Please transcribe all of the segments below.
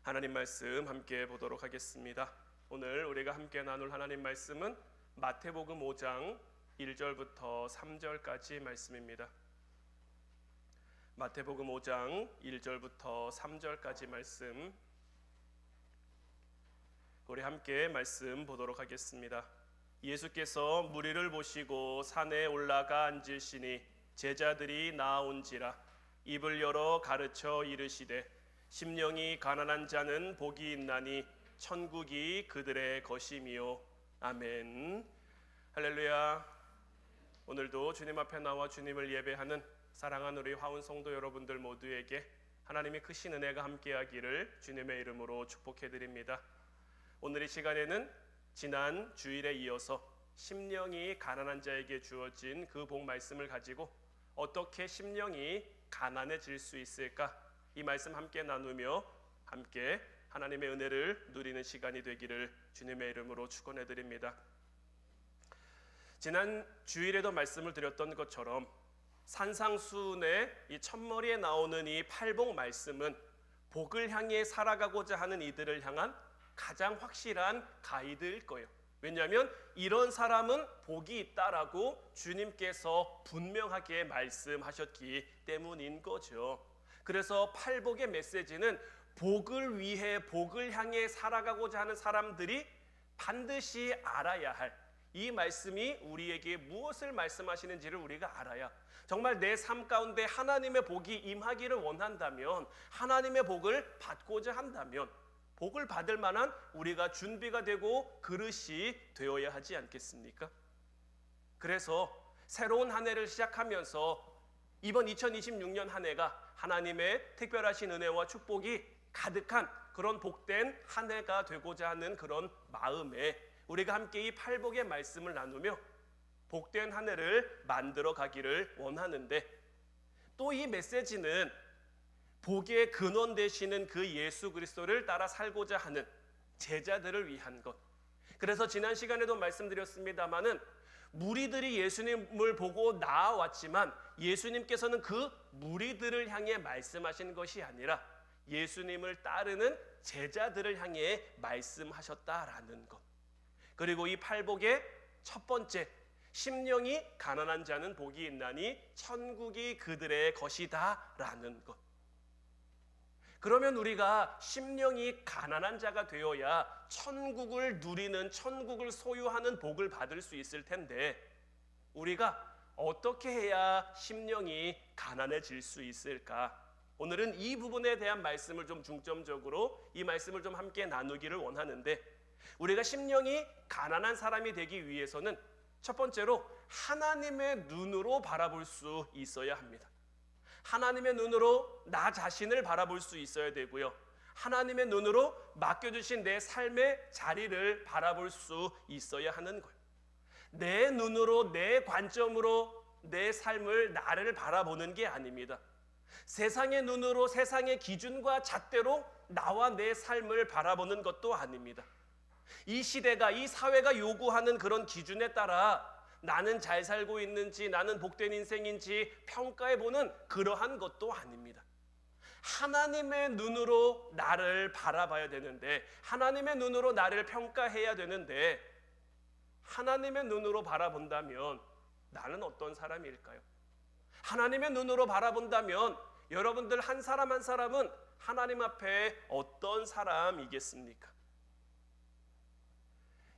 하나님 말씀 함께 보도록 하겠습니다. 오늘 우리가 함께 나눌 하나님 말씀은 마태복음 5장 1절부터 3절까지 말씀입니다. 마태복음 5장 1절부터 3절까지 말씀, 우리 함께 말씀 보도록 하겠습니다. 예수께서 무리를 보시고 산에 올라가 앉으시니 제자들이 나아온지라. 입을 열어 가르쳐 이르시되 심령이 가난한 자는 복이 있나니 천국이 그들의 것이미요. 아멘. 할렐루야. 오늘도 주님 앞에 나와 주님을 예배하는 사랑하는 우리 화운 성도 여러분들 모두에게 하나님의 크신 은혜가 함께하기를 주님의 이름으로 축복해드립니다. 오늘 이 시간에는 지난 주일에 이어서 심령이 가난한 자에게 주어진 그 복 말씀을 가지고 어떻게 심령이 가난해질 수 있을까, 이 말씀 함께 나누며 함께 하나님의 은혜를 누리는 시간이 되기를 주님의 이름으로 축원해드립니다. 지난 주일에도 말씀을 드렸던 것처럼 산상수훈의 이 첫머리에 나오는 이 팔복 말씀은 복을 향해 살아가고자 하는 이들을 향한 가장 확실한 가이드일 거예요. 왜냐하면 이런 사람은 복이 있다라고 주님께서 분명하게 말씀하셨기 때문인 거죠. 그래서 팔복의 메시지는 복을 위해 복을 향해 살아가고자 하는 사람들이 반드시 알아야 할 이 말씀이 우리에게 무엇을 말씀하시는지를 우리가 알아야 정말 내 삶 가운데 하나님의 복이 임하기를 원한다면, 하나님의 복을 받고자 한다면 복을 받을 만한 우리가 준비가 되고 그릇이 되어야 하지 않겠습니까? 그래서 새로운 한 해를 시작하면서 이번 2026년 한 해가 하나님의 특별하신 은혜와 축복이 가득한 그런 복된 한 해가 되고자 하는 그런 마음에 우리가 함께 이 팔복의 말씀을 나누며 복된 한 해를 만들어 가기를 원하는데, 또 이 메시지는 복의 근원 되시는 그 예수 그리스도를 따라 살고자 하는 제자들을 위한 것. 그래서 지난 시간에도 말씀드렸습니다마는 무리들이 예수님을 보고 나아왔지만 예수님께서는 그 무리들을 향해 말씀하신 것이 아니라 예수님을 따르는 제자들을 향해 말씀하셨다라는 것. 그리고 이 팔복의 첫 번째, 심령이 가난한 자는 복이 있나니 천국이 그들의 것이다 라는 것. 그러면 우리가 심령이 가난한 자가 되어야 천국을 누리는, 천국을 소유하는 복을 받을 수 있을 텐데, 우리가 어떻게 해야 심령이 가난해질 수 있을까? 오늘은 이 부분에 대한 말씀을 좀 중점적으로, 이 말씀을 좀 함께 나누기를 원하는데, 우리가 심령이 가난한 사람이 되기 위해서는 첫 번째로 하나님의 눈으로 바라볼 수 있어야 합니다. 하나님의 눈으로 나 자신을 바라볼 수 있어야 되고요. 하나님의 눈으로 맡겨주신 내 삶의 자리를 바라볼 수 있어야 하는 거예요. 내 눈으로, 내 관점으로 내 삶을, 나를 바라보는 게 아닙니다. 세상의 눈으로, 세상의 기준과 잣대로 나와 내 삶을 바라보는 것도 아닙니다. 이 시대가, 이 사회가 요구하는 그런 기준에 따라 나는 잘 살고 있는지, 나는 복된 인생인지 평가해보는 그러한 것도 아닙니다. 하나님의 눈으로 나를 바라봐야 되는데, 하나님의 눈으로 나를 평가해야 되는데, 하나님의 눈으로 바라본다면 나는 어떤 사람일까요? 하나님의 눈으로 바라본다면 여러분들 한 사람 한 사람은 하나님 앞에 어떤 사람이겠습니까?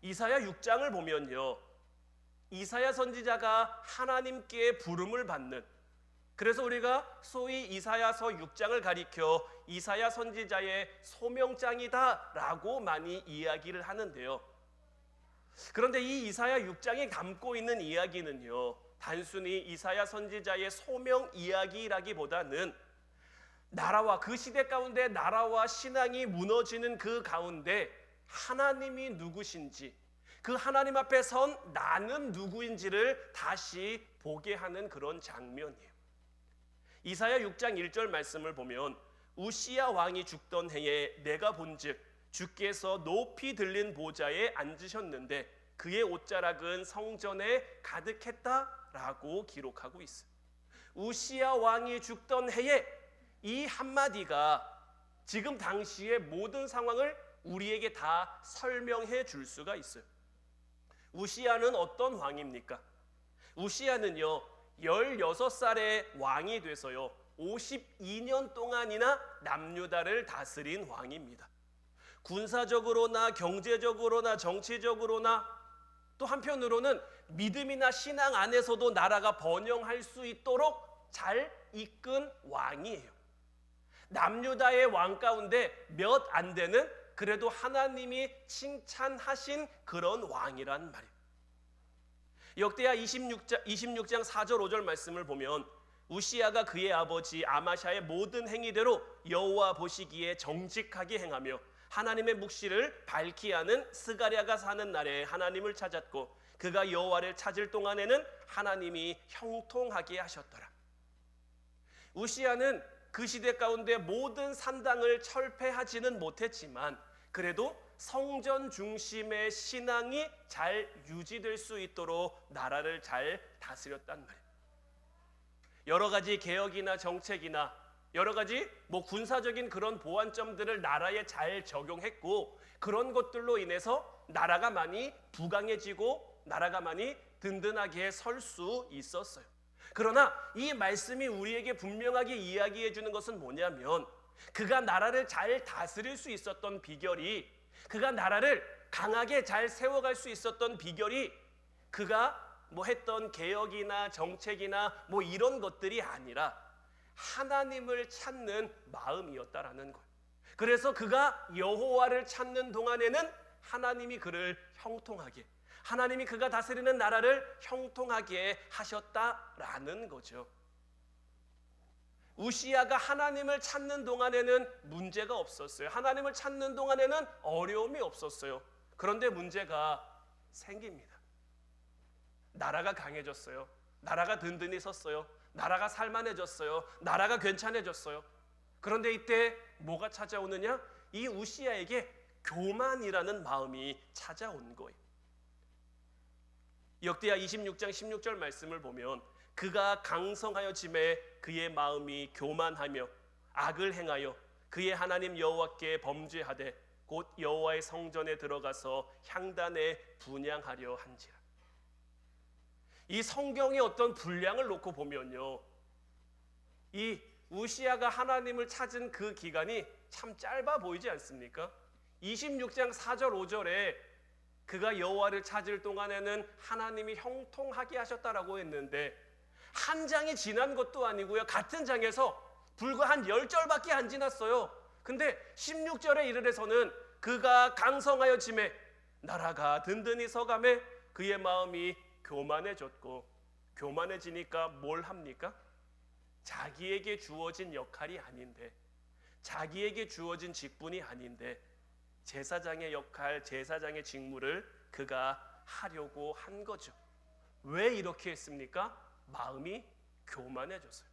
이사야 6장을 보면요, 이사야 선지자가 하나님께 부름을 받는, 그래서 우리가 소위 이사야서 6장을 가리켜 이사야 선지자의 소명장이다 라고 많이 이야기를 하는데요. 그런데 이 이사야 6장이 담고 있는 이야기는요, 단순히 이사야 선지자의 소명 이야기라기보다는 나라와, 그 시대 가운데 나라와 신앙이 무너지는 그 가운데 하나님이 누구신지, 그 하나님 앞에 선 나는 누구인지를 다시 보게 하는 그런 장면이에요. 이사야 6장 1절 말씀을 보면 우시야 왕이 죽던 해에 내가 본즉 주께서 높이 들린 보좌에 앉으셨는데 그의 옷자락은 성전에 가득했다라고 기록하고 있어요. 우시야 왕이 죽던 해에 이 한마디가 지금 당시의 모든 상황을 우리에게 다 설명해 줄 수가 있어요. 우시야는 어떤 왕입니까? 우시야는요 16살의 왕이 돼서요 52년 동안이나 남유다를 다스린 왕입니다. 군사적으로나 경제적으로나 정치적으로나 또 한편으로는 믿음이나 신앙 안에서도 나라가 번영할 수 있도록 잘 이끈 왕이에요. 남유다의 왕 가운데 몇 안 되는 그래도 하나님이 칭찬하신 그런 왕이란 말이에요. 역대하 26장 4절 5절 말씀을 보면 우시야가 그의 아버지 아마샤의 모든 행위대로 여호와 보시기에 정직하게 행하며 하나님의 묵시를 밝히 하는 스가랴가 사는 날에 하나님을 찾았고 그가 여호와를 찾을 동안에는 하나님이 형통하게 하셨더라. 우시야는 그 시대 가운데 모든 산당을 철폐하지는 못했지만 그래도 성전 중심의 신앙이 잘 유지될 수 있도록 나라를 잘 다스렸단 말이에요. 여러 가지 개혁이나 정책이나 여러 가지 군사적인 그런 보완점들을 나라에 잘 적용했고 그런 것들로 인해서 나라가 많이 부강해지고 나라가 많이 든든하게 설 수 있었어요. 그러나 이 말씀이 우리에게 분명하게 이야기해 주는 것은 뭐냐면 그가 나라를 잘 다스릴 수 있었던 비결이 그가 나라를 강하게 잘 세워갈 수 있었던 비결이 그가 했던 개혁이나 정책이나 이런 것들이 아니라 하나님을 찾는 마음이었다라는 거예요. 그래서 그가 여호와를 찾는 동안에는 하나님이 그를 형통하게 하나님이 그가 다스리는 나라를 형통하게 하셨다라는 거죠. 우시야가 하나님을 찾는 동안에는 문제가 없었어요. 하나님을 찾는 동안에는 어려움이 없었어요. 그런데 문제가 생깁니다. 나라가 강해졌어요. 나라가 든든히 섰어요. 나라가 살만해졌어요. 나라가 괜찮아졌어요. 그런데 이때 뭐가 찾아오느냐? 이 우시야에게 교만이라는 마음이 찾아온 거예요. 역대하 26장 16절 말씀을 보면 그가 강성하여 짐에 그의 마음이 교만하며 악을 행하여 그의 하나님 여호와께 범죄하되 곧 여호와의 성전에 들어가서 향단에 분향하려 한지라. 이 성경의 어떤 분량을 놓고 보면요, 이 우시야가 하나님을 찾은 그 기간이 참 짧아 보이지 않습니까? 26장 4절 5절에 그가 여호와를 찾을 동안에는 하나님이 형통하게 하셨다라고 했는데 한 장이 지난 것도 아니고요. 같은 장에서 불과 한 10절밖에 안 지났어요. 근데 16절에 이르러서는 그가 강성하여 짐에 나라가 든든히 서감에 그의 마음이 교만해졌고 교만해지니까 뭘 합니까? 자기에게 주어진 역할이 아닌데 자기에게 주어진 직분이 아닌데 제사장의 역할, 제사장의 직무를 그가 하려고 한 거죠. 왜 이렇게 했습니까? 마음이 교만해졌어요.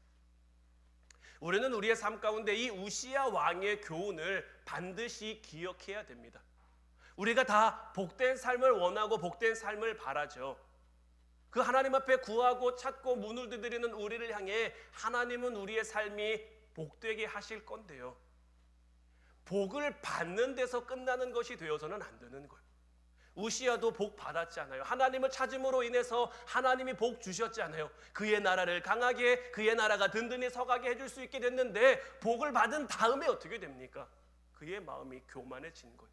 우리는 우리의 삶 가운데 이 우시야 왕의 교훈을 반드시 기억해야 됩니다. 우리가 다 복된 삶을 원하고 복된 삶을 바라죠. 그 하나님 앞에 구하고 찾고 문을 두드리는 우리를 향해 하나님은 우리의 삶이 복되게 하실 건데요. 복을 받는 데서 끝나는 것이 되어서는 안 되는 거예요. 우시야도 복 받았잖아요. 하나님을 찾음으로 인해서 하나님이 복 주셨잖아요. 그의 나라를 강하게 그의 나라가 든든히 서가게 해줄 수 있게 됐는데 복을 받은 다음에 어떻게 됩니까? 그의 마음이 교만해진 거예요.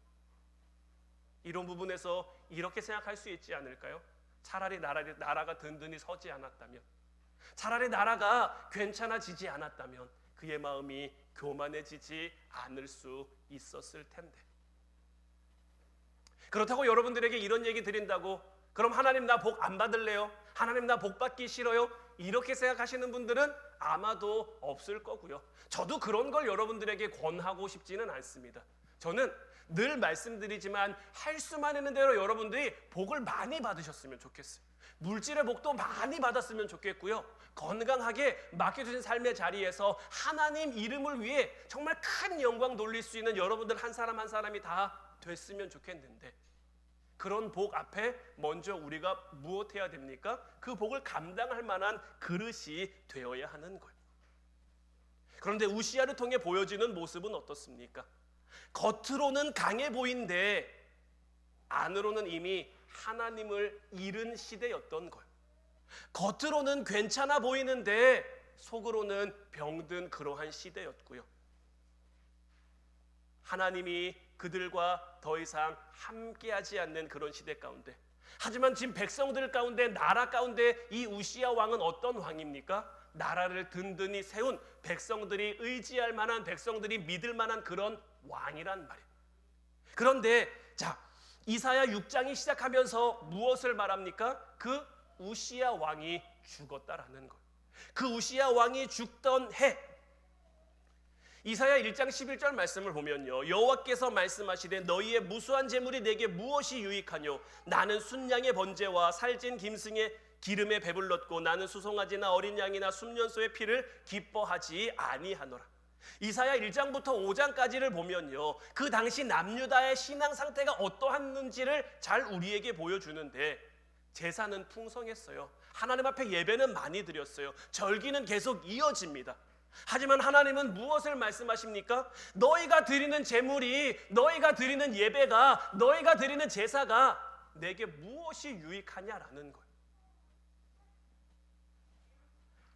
이런 부분에서 이렇게 생각할 수 있지 않을까요? 차라리 나라가 든든히 서지 않았다면, 차라리 나라가 괜찮아지지 않았다면 그의 마음이 교만해지지 않을 수 있었을 텐데. 그렇다고 여러분들에게 이런 얘기 드린다고 그럼 하나님 나 복 안 받을래요? 하나님 나 복 받기 싫어요? 이렇게 생각하시는 분들은 아마도 없을 거고요. 저도 그런 걸 여러분들에게 권하고 싶지는 않습니다. 저는 늘 말씀드리지만 할 수만 있는 대로 여러분들이 복을 많이 받으셨으면 좋겠어요. 물질의 복도 많이 받았으면 좋겠고요. 건강하게 맡겨주신 삶의 자리에서 하나님 이름을 위해 정말 큰 영광 돌릴 수 있는 여러분들 한 사람 한 사람이 다 됐으면 좋겠는데 그런 복 앞에 먼저 우리가 무엇해야 됩니까? 그 복을 감당할 만한 그릇이 되어야 하는 거예요. 그런데 우시야를 통해 보여지는 모습은 어떻습니까? 겉으로는 강해 보이는데 안으로는 이미 하나님을 잃은 시대였던 거예요. 겉으로는 괜찮아 보이는데 속으로는 병든 그러한 시대였고요. 하나님이 그들과 더 이상 함께하지 않는 그런 시대 가운데, 하지만 지금 백성들 가운데, 나라 가운데 이 우시야 왕은 어떤 왕입니까? 나라를 든든히 세운, 백성들이 의지할 만한, 백성들이 믿을 만한 그런 왕이란 말이에요. 그런데 자, 이사야 6장이 시작하면서 무엇을 말합니까? 그 우시야 왕이 죽었다라는 거예요. 그 우시야 왕이 죽던 해, 이사야 1장 11절 말씀을 보면요, 여호와께서 말씀하시되 너희의 무수한 재물이 내게 무엇이 유익하뇨? 나는 순양의 번제와 살찐 짐승의 기름에 배불렀고 나는 수송아지나 어린 양이나 순년소의 피를 기뻐하지 아니하노라. 이사야 1장부터 5장까지를 보면요, 그 당시 남유다의 신앙 상태가 어떠했는지를 잘 우리에게 보여주는데, 제사는 풍성했어요. 하나님 앞에 예배는 많이 드렸어요. 절기는 계속 이어집니다. 하지만 하나님은 무엇을 말씀하십니까? 너희가 드리는 제물이, 너희가 드리는 예배가, 너희가 드리는 제사가 내게 무엇이 유익하냐라는 거예요.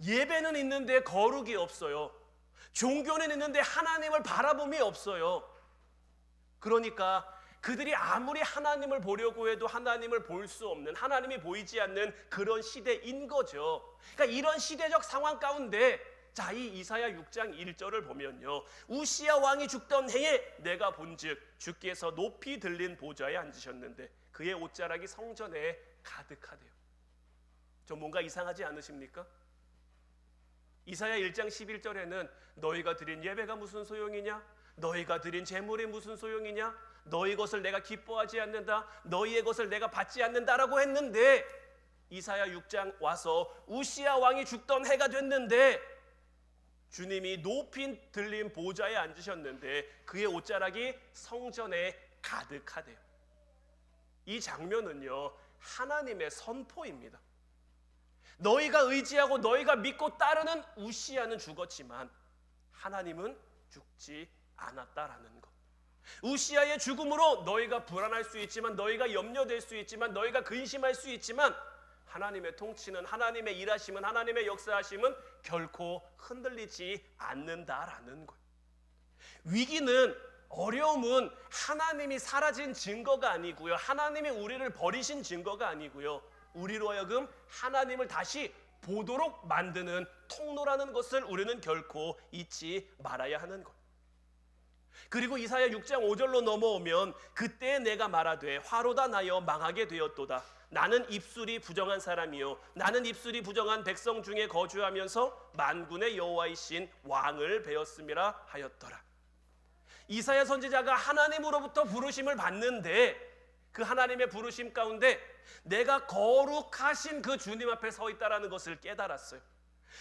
예배는 있는데 거룩이 없어요. 종교는 있는데 하나님을 바라봄이 없어요. 그러니까 그들이 아무리 하나님을 보려고 해도 하나님을 볼 수 없는, 하나님이 보이지 않는 그런 시대인 거죠. 그러니까 이런 시대적 상황 가운데, 자, 이 이사야 6장 1절을 보면요, 우시야 왕이 죽던 해에 내가 본즉 주께서 높이 들린 보좌에 앉으셨는데 그의 옷자락이 성전에 가득하대요. 좀 뭔가 이상하지 않으십니까? 이사야 1장 11절에는 너희가 드린 예배가 무슨 소용이냐? 너희가 드린 제물이 무슨 소용이냐? 너희 것을 내가 기뻐하지 않는다, 너희의 것을 내가 받지 않는다라고 했는데, 이사야 6장 와서 우시야 왕이 죽던 해가 됐는데 주님이 높이 들린 보좌에 앉으셨는데 그의 옷자락이 성전에 가득하대요. 이 장면은요, 하나님의 선포입니다. 너희가 의지하고 너희가 믿고 따르는 우시야는 죽었지만 하나님은 죽지 않았다라는 것. 우시야의 죽음으로 너희가 불안할 수 있지만, 너희가 염려될 수 있지만, 너희가 근심할 수 있지만 하나님의 통치는, 하나님의 일하심은, 하나님의 역사하심은 결코 흔들리지 않는다라는 거예요. 위기는, 어려움은 하나님이 사라진 증거가 아니고요, 하나님이 우리를 버리신 증거가 아니고요, 우리로 하여금 하나님을 다시 보도록 만드는 통로라는 것을 우리는 결코 잊지 말아야 하는 것. 그리고 이사야 6장 5절로 넘어오면 그때 내가 말하되 화로다 나여 망하게 되었도다. 나는 입술이 부정한 사람이요 나는 입술이 부정한 백성 중에 거주하면서 만군의 여호와이신 왕을 배웠음이라 하였더라. 이사야 선지자가 하나님으로부터 부르심을 받는데 그 하나님의 부르심 가운데 내가 거룩하신 그 주님 앞에 서 있다라는 것을 깨달았어요.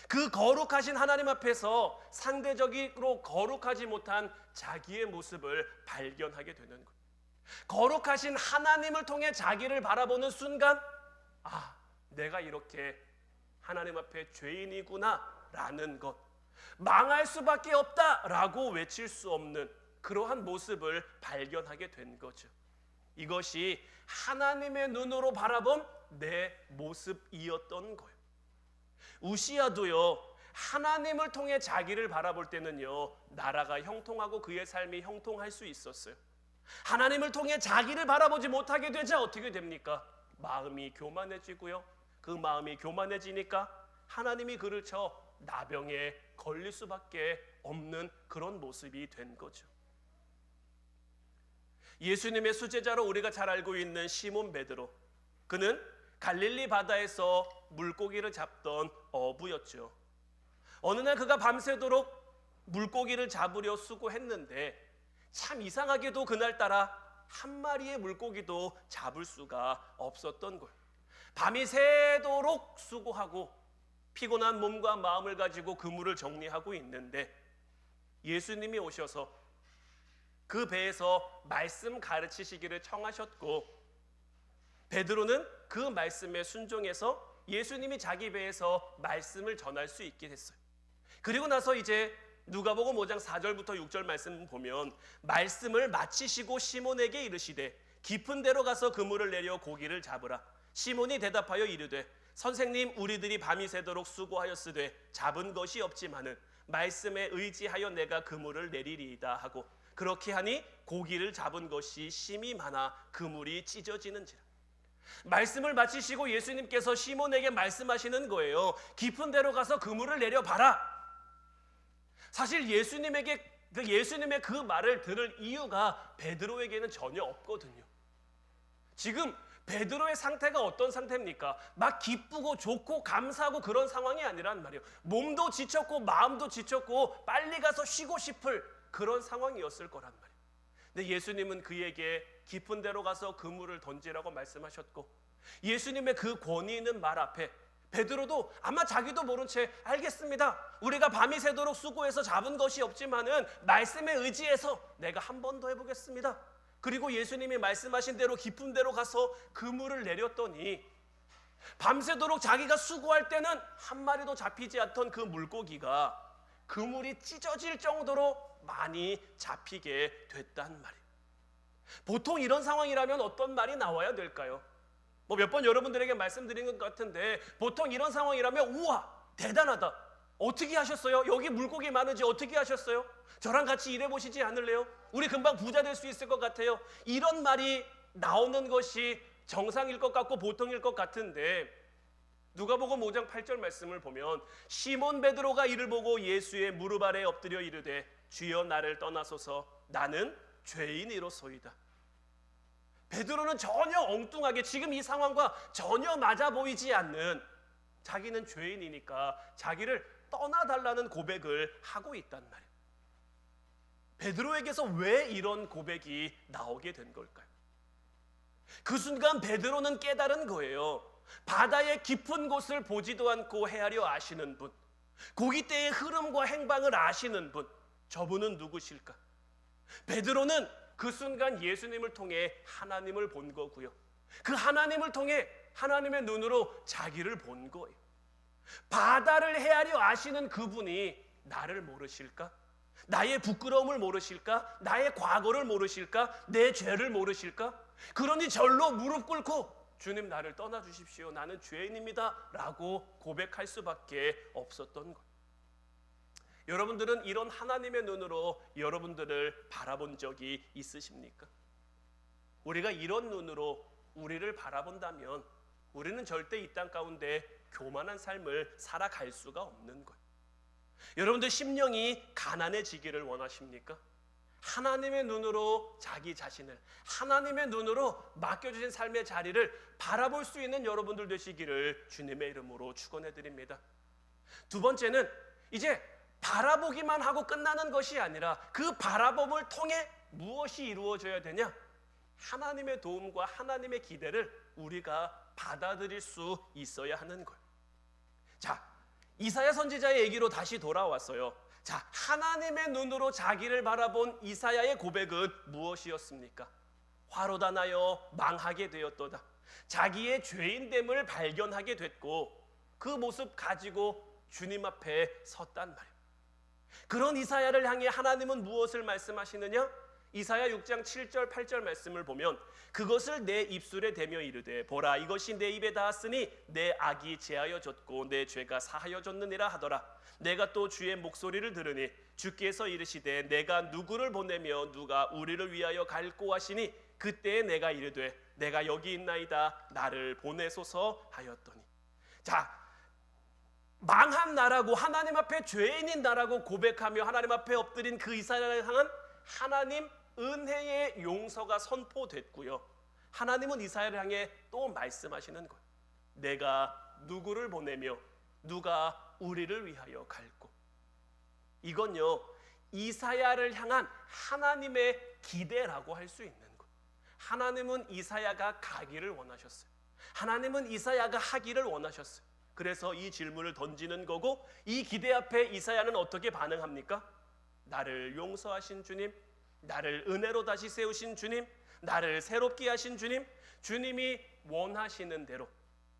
그 거룩하신 하나님 앞에서 상대적으로 거룩하지 못한 자기의 모습을 발견하게 되는 거예요. 거룩하신 하나님을 통해 자기를 바라보는 순간, 아, 내가 이렇게 하나님 앞에 죄인이구나 라는 것, 망할 수밖에 없다라고 외칠 수 없는 그러한 모습을 발견하게 된 거죠. 이것이 하나님의 눈으로 바라본 내 모습이었던 거예요. 우시야도요, 하나님을 통해 자기를 바라볼 때는요, 나라가 형통하고 그의 삶이 형통할 수 있었어요. 하나님을 통해 자기를 바라보지 못하게 되자 어떻게 됩니까? 마음이 교만해지고요, 그 마음이 교만해지니까 하나님이 그를 쳐 나병에 걸릴 수밖에 없는 그런 모습이 된 거죠. 예수님의 수제자로 우리가 잘 알고 있는 시몬 베드로, 그는 갈릴리 바다에서 물고기를 잡던 어부였죠. 어느 날 그가 밤새도록 물고기를 잡으려 수고했는데 참 이상하게도 그날따라 한 마리의 물고기도 잡을 수가 없었던 거예요. 밤이 새도록 수고하고 피곤한 몸과 마음을 가지고 그물을 정리하고 있는데 예수님이 오셔서 그 배에서 말씀 가르치시기를 청하셨고, 베드로는 그 말씀에 순종해서 예수님이 자기 배에서 말씀을 전할 수 있게 됐어요. 그리고 나서 이제 누가복음 5장 4절부터 6절 말씀 보면 말씀을 마치시고 시몬에게 이르시되 깊은 데로 가서 그물을 내려 고기를 잡으라. 시몬이 대답하여 이르되 선생님, 우리들이 밤이 새도록 수고하였으되 잡은 것이 없지만은 말씀에 의지하여 내가 그물을 내리리이다 하고, 그렇게 하니 고기를 잡은 것이 심히 많아 그물이 찢어지는지라. 말씀을 마치시고 예수님께서 시몬에게 말씀하시는 거예요. 깊은 데로 가서 그물을 내려봐라. 사실 예수님의 그 말을 들을 이유가 베드로에게는 전혀 없거든요. 지금 베드로의 상태가 어떤 상태입니까? 막 기쁘고 좋고 감사하고 그런 상황이 아니란 말이에요. 몸도 지쳤고 마음도 지쳤고 빨리 가서 쉬고 싶을 그런 상황이었을 거란 말이에요. 근데 예수님은 그에게 깊은 데로 가서 그물을 던지라고 말씀하셨고, 예수님의 그 권위 있는 말 앞에 베드로도 아마 자기도 모른 채 알겠습니다. 우리가 밤이 새도록 수고해서 잡은 것이 없지만은 말씀에 의지해서 내가 한 번 더 해보겠습니다. 그리고 예수님이 말씀하신 대로 깊은 데로 가서 그물을 내렸더니 밤새도록 자기가 수고할 때는 한 마리도 잡히지 않던 그 물고기가 그물이 찢어질 정도로 많이 잡히게 됐단 말이에요. 보통 이런 상황이라면 어떤 말이 나와야 될까요? 몇 번 여러분들에게 말씀드린 것 같은데, 보통 이런 상황이라면 우와 대단하다, 어떻게 하셨어요? 여기 물고기 많은지 어떻게 하셨어요? 저랑 같이 일해보시지 않을래요? 우리 금방 부자 될 수 있을 것 같아요. 이런 말이 나오는 것이 정상일 것 같고 보통일 것 같은데, 누가복음 5장 8절 말씀을 보면 시몬 베드로가 이를 보고 예수의 무릎 아래 엎드려 이르되 주여 나를 떠나소서 나는 죄인이로소이다. 베드로는 전혀 엉뚱하게 지금 이 상황과 전혀 맞아 보이지 않는, 자기는 죄인이니까 자기를 떠나달라는 고백을 하고 있단 말이에요. 베드로에게서 왜 이런 고백이 나오게 된 걸까요? 그 순간 베드로는 깨달은 거예요. 바다의 깊은 곳을 보지도 않고 헤아려 아시는 분, 고기떼의 흐름과 행방을 아시는 분, 저분은 누구실까? 베드로는 그 순간 예수님을 통해 하나님을 본 거고요. 그 하나님을 통해 하나님의 눈으로 자기를 본 거예요. 바다를 헤아려 아시는 그분이 나를 모르실까? 나의 부끄러움을 모르실까? 나의 과거를 모르실까? 내 죄를 모르실까? 그러니 절로 무릎 꿇고 주님 나를 떠나주십시오, 나는 죄인입니다 라고 고백할 수밖에 없었던 거예요. 여러분들은 이런 하나님의 눈으로 여러분들을 바라본 적이 있으십니까? 우리가 이런 눈으로 우리를 바라본다면 우리는 절대 이 땅 가운데 교만한 삶을 살아갈 수가 없는 거예요. 여러분들 심령이 가난해지기를 원하십니까? 하나님의 눈으로 자기 자신을, 하나님의 눈으로 맡겨주신 삶의 자리를 바라볼 수 있는 여러분들 되시기를 주님의 이름으로 축원해 드립니다. 두 번째는 이제 바라보기만 하고 끝나는 것이 아니라 그 바라봄을 통해 무엇이 이루어져야 되냐? 하나님의 도움과 하나님의 기대를 우리가 받아들일 수 있어야 하는 거예요. 자, 이사야 선지자의 얘기로 다시 돌아왔어요. 자, 하나님의 눈으로 자기를 바라본 이사야의 고백은 무엇이었습니까? 화로다 나여 망하게 되었도다. 자기의 죄인됨을 발견하게 됐고 그 모습 가지고 주님 앞에 섰단 말이에요. 그런 이사야를 향해 하나님은 무엇을 말씀하시느냐? 이사야 6장 7절 8절 말씀을 보면 그것을 내 입술에 대며 이르되 보라 이것이 내 입에 닿았으니 내 악이 제하여졌고 내 죄가 사하여졌느니라 하더라. 내가 또 주의 목소리를 들으니 주께서 이르시되 내가 누구를 보내며 누가 우리를 위하여 갈꼬 하시니 그때에 내가 이르되 내가 여기 있나이다 나를 보내소서 하였더니. 자, 망한 나라고 하나님 앞에 죄인인 나라고 고백하며 하나님 앞에 엎드린 그 이사야를 향한 하나님 은혜의 용서가 선포됐고요. 하나님은 이사야를 향해 또 말씀하시는 거예요. 내가 누구를 보내며 누가 우리를 위하여 갈고. 이건요 이사야를 향한 하나님의 기대라고 할 수 있는 거예요. 하나님은 이사야가 가기를 원하셨어요. 하나님은 이사야가 하기를 원하셨어요. 그래서 이 질문을 던지는 거고 이 기대 앞에 이사야는 어떻게 반응합니까? 나를 용서하신 주님, 나를 은혜로 다시 세우신 주님, 나를 새롭게 하신 주님, 주님이 원하시는 대로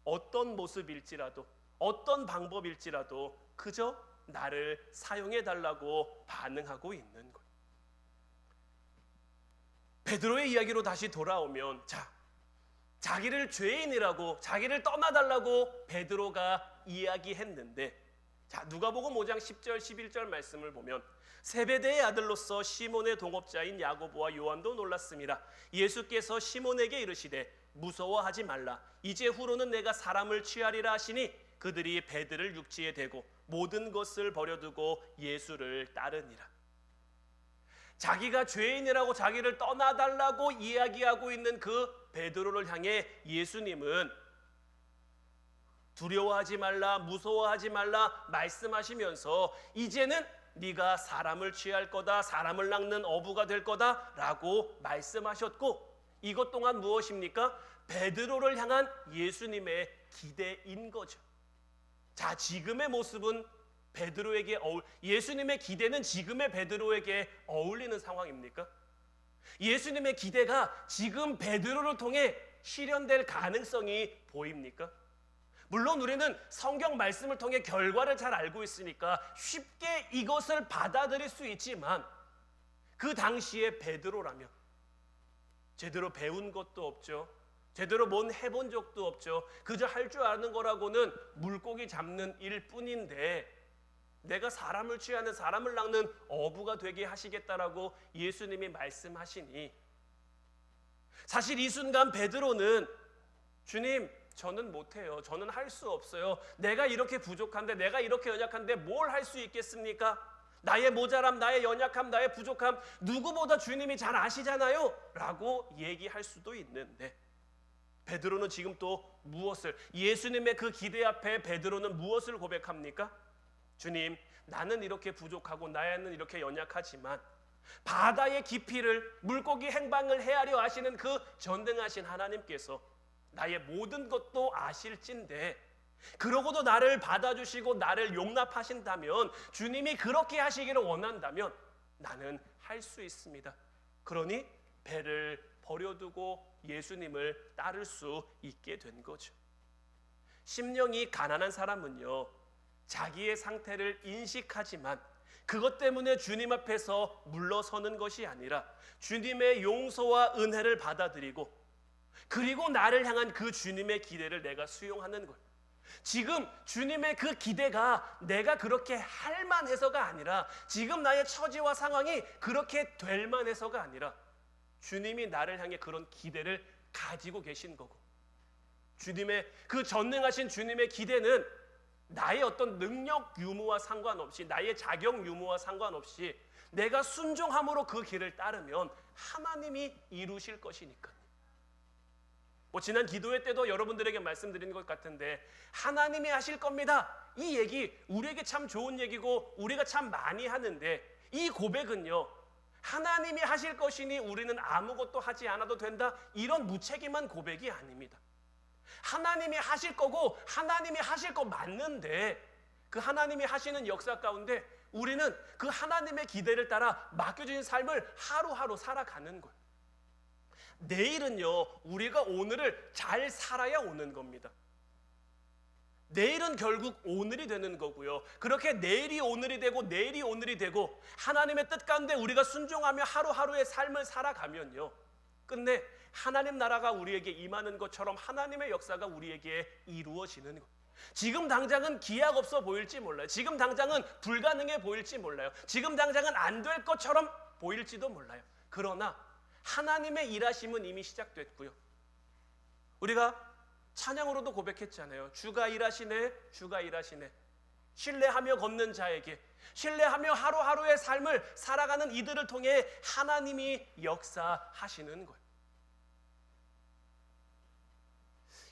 어떤 모습일지라도 어떤 방법일지라도 그저 나를 사용해 달라고 반응하고 있는 거예요. 베드로의 이야기로 다시 돌아오면, 자기를 죄인이라고, 자기를 떠나달라고 베드로가 이야기했는데, 누가복음 5장 10절 11절 말씀을 보면, 세베대의 아들로서 시몬의 동업자인 야고보와 요한도 놀랐습니다. 예수께서 시몬에게 이르시되 무서워하지 말라. 이제 후로는 내가 사람을 취하리라 하시니 그들이 배들을 육지에 대고 모든 것을 버려두고 예수를 따르니라. 자기가 죄인이라고 자기를 떠나달라고 이야기하고 있는 그 베드로를 향해 예수님은 두려워하지 말라, 무서워하지 말라 말씀하시면서 이제는 네가 사람을 취할 거다, 사람을 낚는 어부가 될 거다 라고 말씀하셨고, 이것 또한 무엇입니까? 베드로를 향한 예수님의 기대인 거죠. 지금의 모습은 예수님의 기대는 지금의 베드로에게 어울리는 상황입니까? 예수님의 기대가 지금 베드로를 통해 실현될 가능성이 보입니까? 물론 우리는 성경 말씀을 통해 결과를 잘 알고 있으니까 쉽게 이것을 받아들일 수 있지만, 그 당시에 베드로라면 제대로 배운 것도 없죠. 제대로 뭔 해본 적도 없죠. 그저 할 줄 아는 거라고는 물고기 잡는 일뿐인데, 내가 사람을 취하는, 사람을 낚는 어부가 되게 하시겠다라고 예수님이 말씀하시니, 사실 이 순간 베드로는 주님, 저는 못해요. 저는 할 수 없어요. 내가 이렇게 부족한데, 내가 이렇게 연약한데 뭘 할 수 있겠습니까? 나의 모자람, 나의 연약함, 나의 부족함 누구보다 주님이 잘 아시잖아요 라고 얘기할 수도 있는데, 베드로는 지금 또 무엇을, 예수님의 그 기대 앞에 베드로는 무엇을 고백합니까? 주님, 나는 이렇게 부족하고 나는 이렇게 연약하지만 바다의 깊이를, 물고기 행방을 헤아려 아시는 그 전능하신 하나님께서 나의 모든 것도 아실진데, 그러고도 나를 받아주시고 나를 용납하신다면, 주님이 그렇게 하시기를 원한다면 나는 할 수 있습니다. 그러니 배를 버려두고 예수님을 따를 수 있게 된 거죠. 심령이 가난한 사람은요, 자기의 상태를 인식하지만 그것 때문에 주님 앞에서 물러서는 것이 아니라 주님의 용서와 은혜를 받아들이고, 그리고 나를 향한 그 주님의 기대를 내가 수용하는 것. 지금 주님의 그 기대가 내가 그렇게 할 만해서가 아니라, 지금 나의 처지와 상황이 그렇게 될 만해서가 아니라, 주님이 나를 향해 그런 기대를 가지고 계신 거고, 주님의 그 전능하신 주님의 기대는 나의 어떤 능력 유무와 상관없이, 나의 자격 유무와 상관없이 내가 순종함으로 그 길을 따르면 하나님이 이루실 것이니까. 지난 기도회 때도 여러분들에게 말씀드린 것 같은데, 하나님이 하실 겁니다. 이 얘기 우리에게 참 좋은 얘기고 우리가 참 많이 하는데, 이 고백은요, 하나님이 하실 것이니 우리는 아무것도 하지 않아도 된다, 이런 무책임한 고백이 아닙니다. 하나님이 하실 거고 하나님이 하실 거 맞는데, 그 하나님이 하시는 역사 가운데 우리는 그 하나님의 기대를 따라 맡겨주신 삶을 하루하루 살아가는 거예요. 내일은요, 우리가 오늘을 잘 살아야 오는 겁니다. 내일은 결국 오늘이 되는 거고요. 그렇게 내일이 오늘이 되고 내일이 오늘이 되고 하나님의 뜻 가운데 우리가 순종하며 하루하루의 삶을 살아가면요, 끝내 하나님 나라가 우리에게 임하는 것처럼 하나님의 역사가 우리에게 이루어지는 것. 지금 당장은 기약 없어 보일지 몰라요. 지금 당장은 불가능해 보일지 몰라요. 지금 당장은 안 될 것처럼 보일지도 몰라요. 그러나 하나님의 일하심은 이미 시작됐고요. 우리가 찬양으로도 고백했잖아요. 주가 일하시네, 주가 일하시네. 신뢰하며 걷는 자에게, 신뢰하며 하루하루의 삶을 살아가는 이들을 통해 하나님이 역사하시는 거예요.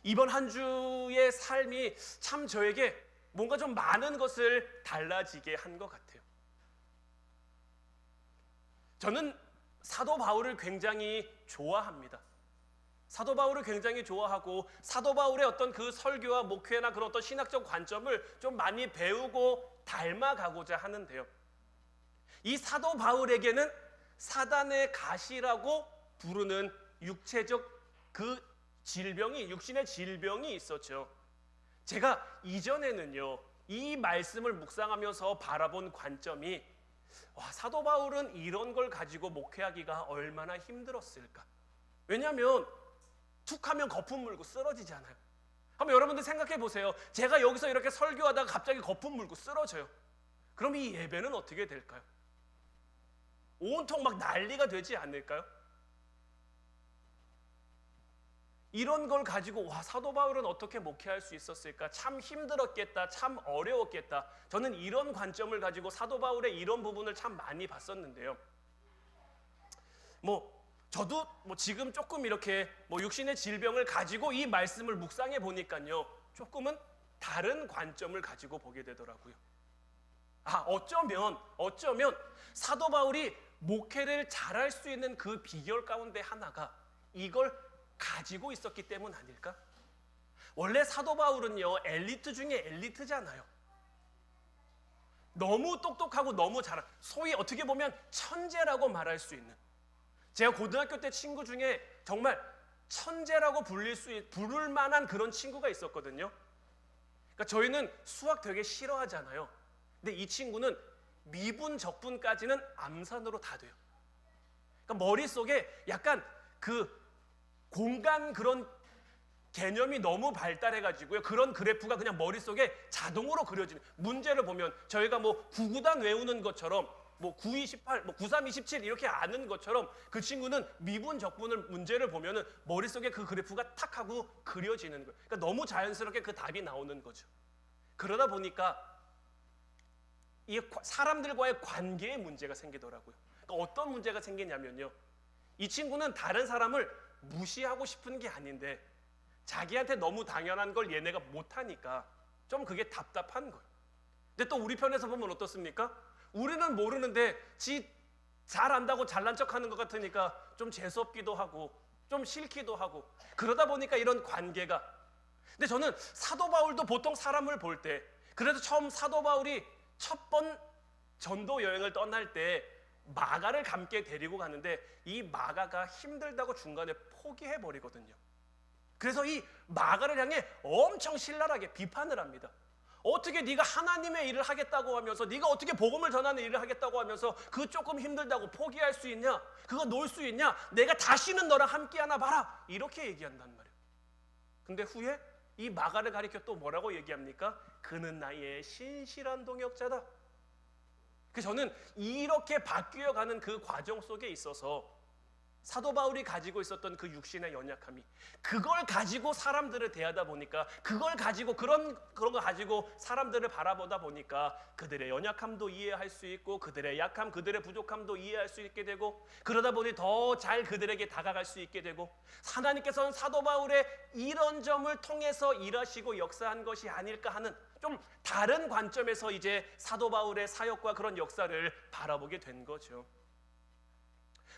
이번 한 주의 삶이 참 저에게 뭔가 좀 많은 것을 달라지게 한 것 같아요. 저는 사도 바울을 굉장히 좋아합니다. 사도 바울을 굉장히 좋아하고, 사도 바울의 어떤 그 설교와 목회나 그런 어떤 신학적 관점을 좀 많이 배우고 닮아가고자 하는데요, 이 사도 바울에게는 사단의 가시라고 부르는 육체적 그 질병이, 육신의 질병이 있었죠. 제가 이전에는요, 이 말씀을 묵상하면서 바라본 관점이 와, 사도 바울은 이런 걸 가지고 목회하기가 얼마나 힘들었을까. 왜냐하면 툭하면 거품 물고 쓰러지잖아요. 한번 여러분들 생각해 보세요. 제가 여기서 이렇게 설교하다가 갑자기 거품 물고 쓰러져요. 그럼 이 예배는 어떻게 될까요? 온통 막 난리가 되지 않을까요? 이런 걸 가지고 와, 사도 바울은 어떻게 목회할 수 있었을까? 참 힘들었겠다. 참 어려웠겠다. 저는 이런 관점을 가지고 사도 바울의 이런 부분을 참 많이 봤었는데요. 저도 지금 조금 이렇게 육신의 질병을 가지고 이 말씀을 묵상해 보니까요, 조금은 다른 관점을 가지고 보게 되더라고요. 어쩌면 사도 바울이 목회를 잘할 수 있는 그 비결 가운데 하나가 이걸 가지고 있었기 때문 아닐까? 원래 사도 바울은요, 엘리트 중에 엘리트잖아요. 너무 똑똑하고 너무 잘한, 소위 어떻게 보면 천재라고 말할 수 있는, 제가 고등학교 때 친구 중에 정말 천재라고 부를 만한 그런 친구가 있었거든요. 그러니까 저희는 수학 되게 싫어하잖아요. 근데 이 친구는 미분, 적분까지는 암산으로 다 돼요. 그러니까 머릿속에 약간 그 공간 그런 개념이 너무 발달해가지고요. 그런 그래프가 그냥 머릿속에 자동으로 그려지는, 문제를 보면 저희가 9구단 외우는 것처럼 9, 28, 9, 3, 27 이렇게 아는 것처럼 그 친구는 미분, 적분을 문제를 보면은 머릿속에 그 그래프가 탁 하고 그려지는 거예요. 그러니까 너무 자연스럽게 그 답이 나오는 거죠. 그러다 보니까 이 사람들과의 관계에 문제가 생기더라고요. 그러니까 어떤 문제가 생기냐면요, 이 친구는 다른 사람을 무시하고 싶은 게 아닌데 자기한테 너무 당연한 걸 얘네가 못하니까 좀 그게 답답한 거예요. 근데 또 우리 편에서 보면 어떻습니까? 우리는 모르는데 지 잘 안다고 잘난 척하는 것 같으니까 좀 재수없기도 하고 좀 싫기도 하고, 그러다 보니까 이런 관계가. 근데 저는 사도 바울도 보통 사람을 볼 때, 그래도 처음 사도 바울이 첫 번 전도 여행을 떠날 때 마가를 함께 데리고 가는데 이 마가가 힘들다고 중간에 포기해 버리거든요. 그래서 이 마가를 향해 엄청 신랄하게 비판을 합니다. 어떻게 네가 하나님의 일을 하겠다고 하면서, 네가 어떻게 복음을 전하는 일을 하겠다고 하면서 그 조금 힘들다고 포기할 수 있냐? 그거 놓을 수 있냐? 내가 다시는 너랑 함께 하나 봐라, 이렇게 얘기한단 말이에요. 근데 후에 이 마가를 가리켜 또 뭐라고 얘기합니까? 그는 나의 신실한 동역자다. 그래서 저는 이렇게 바뀌어가는 그 과정 속에 있어서 사도 바울이 가지고 있었던 그 육신의 연약함이, 그걸 가지고 사람들을 대하다 보니까, 그걸 가지고 그런 거 가지고 사람들을 바라보다 보니까 그들의 연약함도 이해할 수 있고 그들의 약함, 그들의 부족함도 이해할 수 있게 되고, 그러다 보니 더 잘 그들에게 다가갈 수 있게 되고, 하나님께서는 사도 바울의 이런 점을 통해서 일하시고 역사한 것이 아닐까 하는 좀 다른 관점에서 이제 사도 바울의 사역과 그런 역사를 바라보게 된 거죠.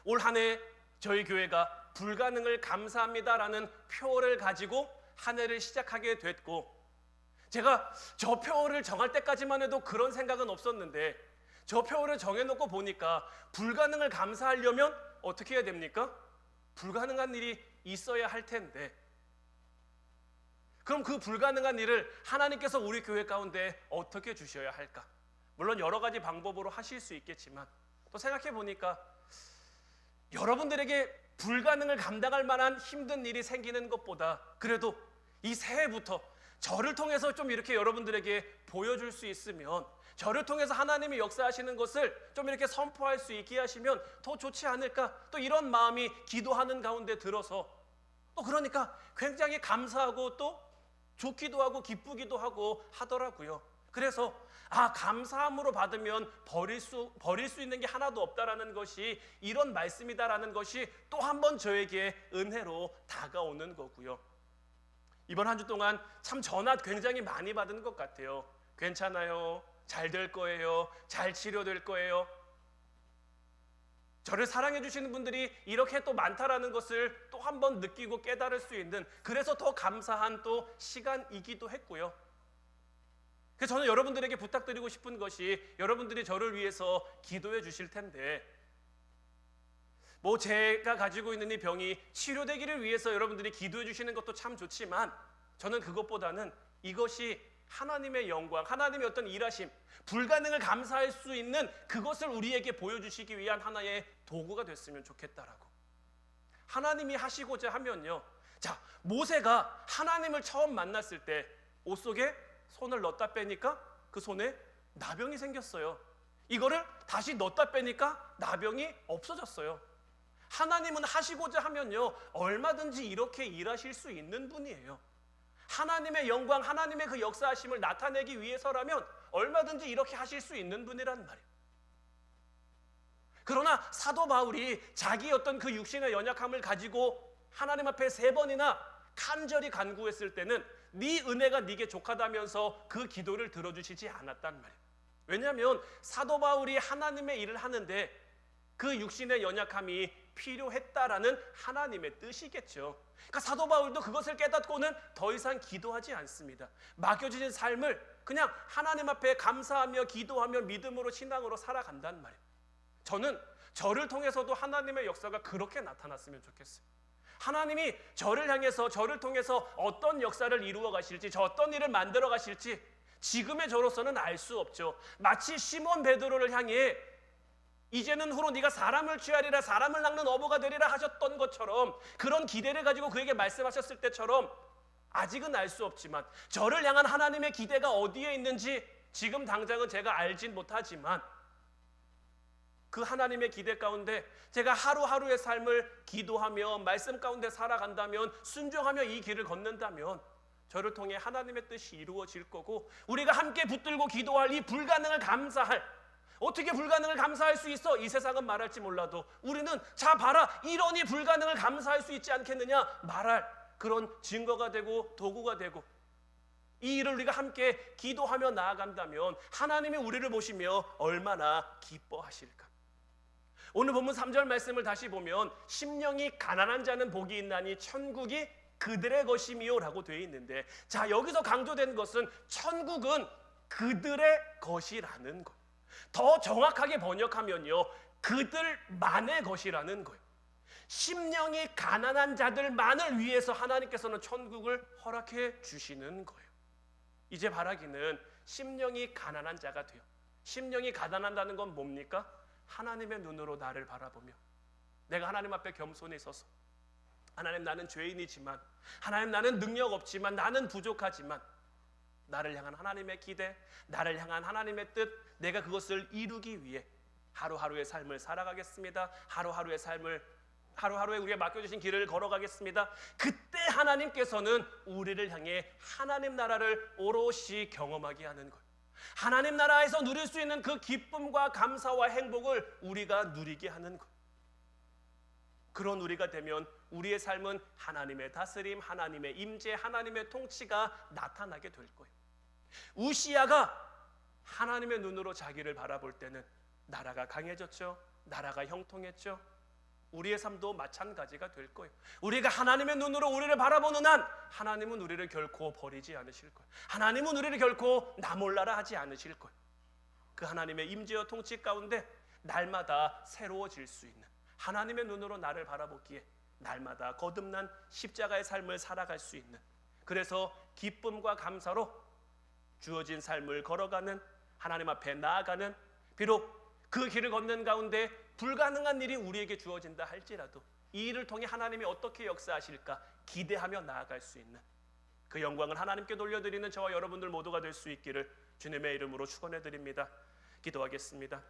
올 한 해 저희 교회가 불가능을 감사합니다라는 표어를 가지고 한 해를 시작하게 됐고, 제가 저 표어를 정할 때까지만 해도 그런 생각은 없었는데 저 표어를 정해놓고 보니까 불가능을 감사하려면 어떻게 해야 됩니까? 불가능한 일이 있어야 할 텐데, 그럼 그 불가능한 일을 하나님께서 우리 교회 가운데 어떻게 주셔야 할까? 물론 여러 가지 방법으로 하실 수 있겠지만 또 생각해 보니까 여러분들에게 불가능을 감당할 만한 힘든 일이 생기는 것보다 그래도 이 새해부터 저를 통해서 좀 이렇게 여러분들에게 보여줄 수 있으면, 저를 통해서 하나님이 역사하시는 것을 좀 이렇게 선포할 수 있게 하시면 더 좋지 않을까, 또 이런 마음이 기도하는 가운데 들어서, 또 그러니까 굉장히 감사하고 또 좋기도 하고 기쁘기도 하고 하더라고요. 그래서 감사함으로 받으면 버릴 수 있는 게 하나도 없다라는 것이 이런 말씀이다라는 것이 또 한 번 저에게 은혜로 다가오는 거고요. 이번 한 주 동안 참 전화 굉장히 많이 받은 것 같아요. 괜찮아요, 잘 될 거예요, 잘 치료될 거예요. 저를 사랑해 주시는 분들이 이렇게 또 많다라는 것을 또 한 번 느끼고 깨달을 수 있는, 그래서 더 감사한 또 시간이기도 했고요. 그래서 저는 여러분들에게 부탁드리고 싶은 것이, 여러분들이 저를 위해서 기도해 주실 텐데, 제가 가지고 있는 이 병이 치료되기를 위해서 여러분들이 기도해 주시는 것도 참 좋지만, 저는 그것보다는 이것이 하나님의 영광, 하나님의 어떤 일하심, 불가능을 감사할 수 있는 그것을 우리에게 보여주시기 위한 하나의 도구가 됐으면 좋겠다라고. 하나님이 하시고자 하면요, 자, 모세가 하나님을 처음 만났을 때 옷 속에 손을 넣었다 빼니까 그 손에 나병이 생겼어요. 이거를 다시 넣었다 빼니까 나병이 없어졌어요. 하나님은 하시고자 하면요, 얼마든지 이렇게 일하실 수 있는 분이에요. 하나님의 영광, 하나님의 그 역사하심을 나타내기 위해서라면 얼마든지 이렇게 하실 수 있는 분이란 말이에요. 그러나 사도 바울이 자기 어떤 그 육신의 연약함을 가지고 하나님 앞에 3번이나 간절히 간구했을 때는 네 은혜가 네게 족하다면서 그 기도를 들어주시지 않았단 말이에요. 왜냐하면 사도 바울이 하나님의 일을 하는데 그 육신의 연약함이 필요했다라는 하나님의 뜻이겠죠. 그러니까 사도 바울도 그것을 깨닫고는 더 이상 기도하지 않습니다. 맡겨주신 삶을 그냥 하나님 앞에 감사하며 기도하며 믿음으로 신앙으로 살아간단 말이에요. 저는 저를 통해서도 하나님의 역사가 그렇게 나타났으면 좋겠어요. 하나님이 저를 향해서, 저를 통해서 어떤 역사를 이루어 가실지, 저 어떤 일을 만들어 가실지 지금의 저로서는 알 수 없죠. 마치 시몬 베드로를 향해 이제는 후로 네가 사람을 취하리라, 사람을 낚는 어부가 되리라 하셨던 것처럼, 그런 기대를 가지고 그에게 말씀하셨을 때처럼 아직은 알 수 없지만 저를 향한 하나님의 기대가 어디에 있는지 지금 당장은 제가 알진 못하지만 그 하나님의 기대 가운데 제가 하루하루의 삶을 기도하며 말씀 가운데 살아간다면, 순종하며 이 길을 걷는다면 저를 통해 하나님의 뜻이 이루어질 거고, 우리가 함께 붙들고 기도할 이 불가능을 감사할, 어떻게 불가능을 감사할 수 있어? 이 세상은 말할지 몰라도 우리는 자 봐라, 이러니 불가능을 감사할 수 있지 않겠느냐 말할 그런 증거가 되고 도구가 되고, 이 일을 우리가 함께 기도하며 나아간다면 하나님이 우리를 보시며 얼마나 기뻐하실까. 오늘 본문 3절 말씀을 다시 보면 심령이 가난한 자는 복이 있나니 천국이 그들의 것이미요 라고 되어 있는데, 자, 여기서 강조된 것은 천국은 그들의 것이라는 것. 더 정확하게 번역하면요, 그들만의 것이라는 거예요. 심령이 가난한 자들만을 위해서 하나님께서는 천국을 허락해 주시는 거예요. 이제 바라기는 심령이 가난한 자가 돼요. 심령이 가난한다는 건 뭡니까? 하나님의 눈으로 나를 바라보며 내가 하나님 앞에 겸손히 서서, 하나님 나는 죄인이지만, 하나님 나는 능력 없지만, 나는 부족하지만 나를 향한 하나님의 기대, 나를 향한 하나님의 뜻, 내가 그것을 이루기 위해 하루하루의 삶을 살아가겠습니다. 하루하루에 우리가 맡겨주신 길을 걸어가겠습니다. 그때 하나님께서는 우리를 향해 하나님 나라를 오롯이 경험하게 하는 거예요. 하나님 나라에서 누릴 수 있는 그 기쁨과 감사와 행복을 우리가 누리게 하는 것. 그런 우리가 되면 우리의 삶은 하나님의 다스림, 하나님의 임재, 하나님의 통치가 나타나게 될 거예요. 우시야가 하나님의 눈으로 자기를 바라볼 때는 나라가 강해졌죠. 나라가 형통했죠. 우리의 삶도 마찬가지가 될 거예요. 우리가 하나님의 눈으로 우리를 바라보는 한 하나님은 우리를 결코 버리지 않으실 거예요. 하나님은 우리를 결코 나 몰라라 하지 않으실 거예요. 그 하나님의 임재와 통치 가운데 날마다 새로워질 수 있는, 하나님의 눈으로 나를 바라보기에 날마다 거듭난 십자가의 삶을 살아갈 수 있는, 그래서 기쁨과 감사로 주어진 삶을 걸어가는, 하나님 앞에 나아가는, 비록 그 길을 걷는 가운데 불가능한 일이 우리에게 주어진다 할지라도 이 일을 통해 하나님이 어떻게 역사하실까 기대하며 나아갈 수 있는 그 영광을 하나님께 돌려드리는 저와 여러분들 모두가 될 수 있기를 주님의 이름으로 축원해 드립니다. 기도하겠습니다.